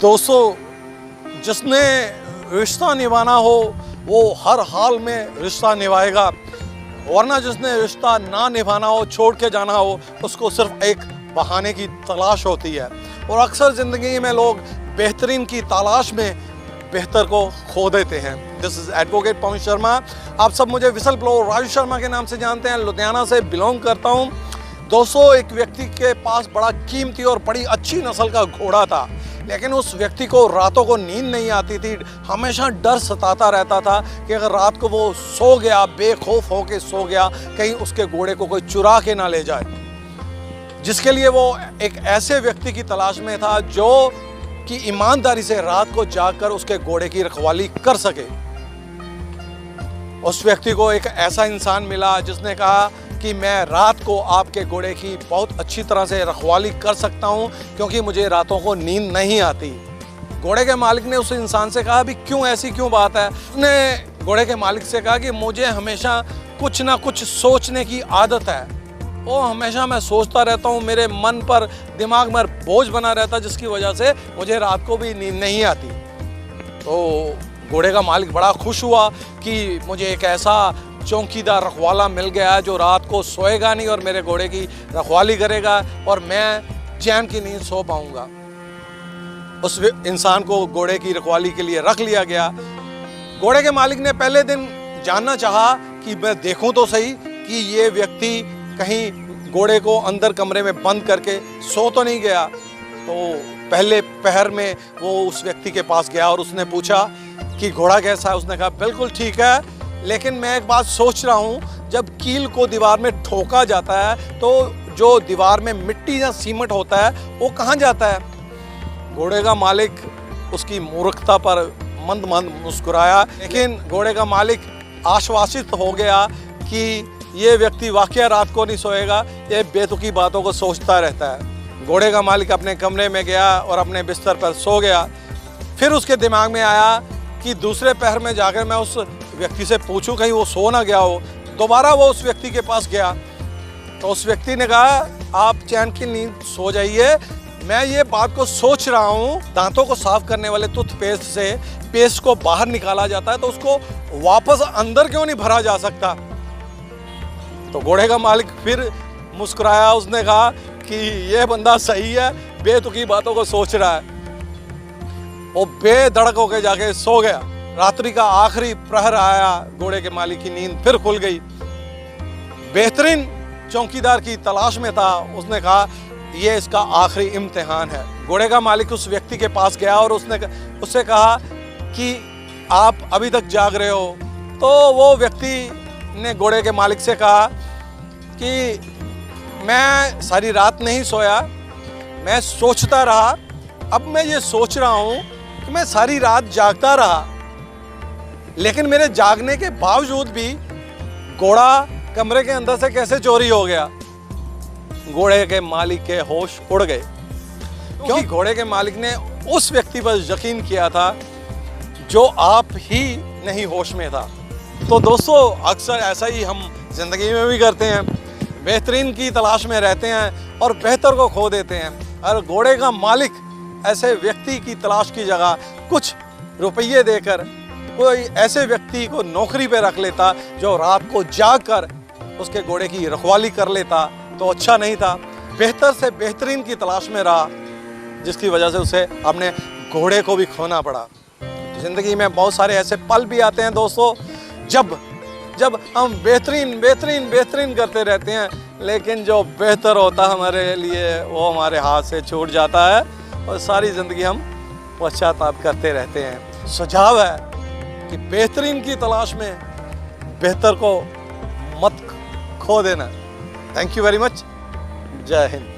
दोस्तों, जिसने रिश्ता निभाना हो वो हर हाल में रिश्ता निभाएगा, वरना जिसने रिश्ता ना निभाना हो, छोड़ के जाना हो, उसको सिर्फ एक बहाने की तलाश होती है। और अक्सर ज़िंदगी में लोग बेहतरीन की तलाश में बेहतर को खो देते हैं। This is advocate Pawan Sharma. आप सब मुझे विसल ब्लोअर राजू शर्मा के नाम से जानते हैं। लुधियाना से बिलोंग करता हूँ। दोस्तों, एक व्यक्ति के पास बड़ा कीमती और बड़ी अच्छी नस्ल का घोड़ा था, लेकिन उस व्यक्ति को रातों को नींद नहीं आती थी। हमेशा डर सताता रहता था कि अगर रात को वो सो गया, बेखौफ होके सो गया, कहीं उसके घोड़े को कोई चुरा के ना ले जाए। जिसके लिए वो एक ऐसे व्यक्ति की तलाश में था जो कि ईमानदारी से रात को जागकर उसके घोड़े की रखवाली कर सके। उस व्यक्ति को एक ऐसा इंसान मिला जिसने कहा कि मैं रात को आपके घोड़े की बहुत अच्छी तरह से रखवाली कर सकता हूं, क्योंकि मुझे रातों को नींद नहीं आती। घोड़े के मालिक ने उस इंसान से कहा, भी क्यों, ऐसी क्यों बात है? उसने घोड़े के मालिक से कहा कि मुझे हमेशा कुछ ना कुछ सोचने की आदत है। वो हमेशा मैं सोचता रहता हूँ, मेरे मन पर, दिमाग में बोझ बना रहता है, जिसकी वजह से मुझे रात को भी नींद नहीं आती। तो घोड़े का मालिक बड़ा खुश हुआ कि मुझे एक ऐसा चौकीदार रखवाला मिल गया है जो रात को सोएगा नहीं और मेरे घोड़े की रखवाली करेगा और मैं चैन की नींद सो पाऊंगा। उस इंसान को घोड़े की रखवाली के लिए रख लिया गया। घोड़े के मालिक ने पहले दिन जानना चाहा कि मैं देखूं तो सही कि ये व्यक्ति कहीं घोड़े को अंदर कमरे में बंद करके सो तो नहीं गया। तो पहले पहर में वो उस व्यक्ति के पास गया और उसने पूछा कि घोड़ा कैसा है? उसने कहा बिल्कुल ठीक है, लेकिन मैं एक बात सोच रहा हूँ, जब कील को दीवार में ठोका जाता है तो जो दीवार में मिट्टी या सीमेंट होता है वो कहाँ जाता है? घोड़े का मालिक उसकी मूर्खता पर मंद मंद मुस्कुराया, लेकिन घोड़े का मालिक आश्वासित हो गया कि ये व्यक्ति वाकई रात को नहीं सोएगा, ये बेतुकी बातों को सोचता रहता है। घोड़े का मालिक अपने कमरे में गया और अपने बिस्तर पर सो गया। फिर उसके दिमाग में आया कि दूसरे पहर में जाकर मैं उस व्यक्ति से पूछूं कहीं वो सो ना गया हो। दोबारा वो उस व्यक्ति के पास गया तो उस व्यक्ति ने कहा, आप चैन की नींद सो जाइए, मैं ये बात को सोच रहा हूँ, दांतों को साफ करने वाले टूथपेस्ट से पेस्ट को बाहर निकाला जाता है तो उसको वापस अंदर क्यों नहीं भरा जा सकता? तो घोड़े का मालिक फिर मुस्कुराया। उसने कहा कि ये बंदा सही है, बेतुकी बातों को सोच रहा है। वो बेधड़क होकर जाके सो गया। रात्रि का आखिरी प्रहर आया, घोड़े के मालिक की नींद फिर खुल गई। बेहतरीन चौकीदार की तलाश में था। उसने कहा ये इसका आखिरी इम्तिहान है। घोड़े का मालिक उस व्यक्ति के पास गया और उससे कहा कि आप अभी तक जाग रहे हो? तो वो व्यक्ति ने घोड़े के मालिक से कहा कि मैं सारी रात नहीं सोया, मैं सोचता रहा। अब मैं ये सोच रहा हूँ कि मैं सारी रात जागता रहा, लेकिन मेरे जागने के बावजूद भी घोड़ा कमरे के अंदर से कैसे चोरी हो गया? घोड़े के मालिक के होश उड़ गए, क्योंकि घोड़े के मालिक ने उस व्यक्ति पर यकीन किया था जो आप ही नहीं होश में था। तो दोस्तों, अक्सर ऐसा ही हम जिंदगी में भी करते हैं, बेहतरीन की तलाश में रहते हैं और बेहतर को खो देते हैं। और घोड़े का मालिक ऐसे व्यक्ति की तलाश की जगह कुछ रुपये देकर कोई ऐसे व्यक्ति को नौकरी पे रख लेता जो रात को जागकर उसके घोड़े की रखवाली कर लेता तो अच्छा नहीं था? बेहतर से बेहतरीन की तलाश में रहा, जिसकी वजह से उसे अपने घोड़े को भी खोना पड़ा। ज़िंदगी में बहुत सारे ऐसे पल भी आते हैं दोस्तों, जब हम बेहतरीन करते रहते हैं, लेकिन जो बेहतर होता हमारे लिए वो हमारे हाथ से छूट जाता है और सारी ज़िंदगी हम पश्चाताप करते रहते हैं। सुझाव है कि बेहतरीन की तलाश में बेहतर को मत खो देना। Thank you very much. जय हिंद।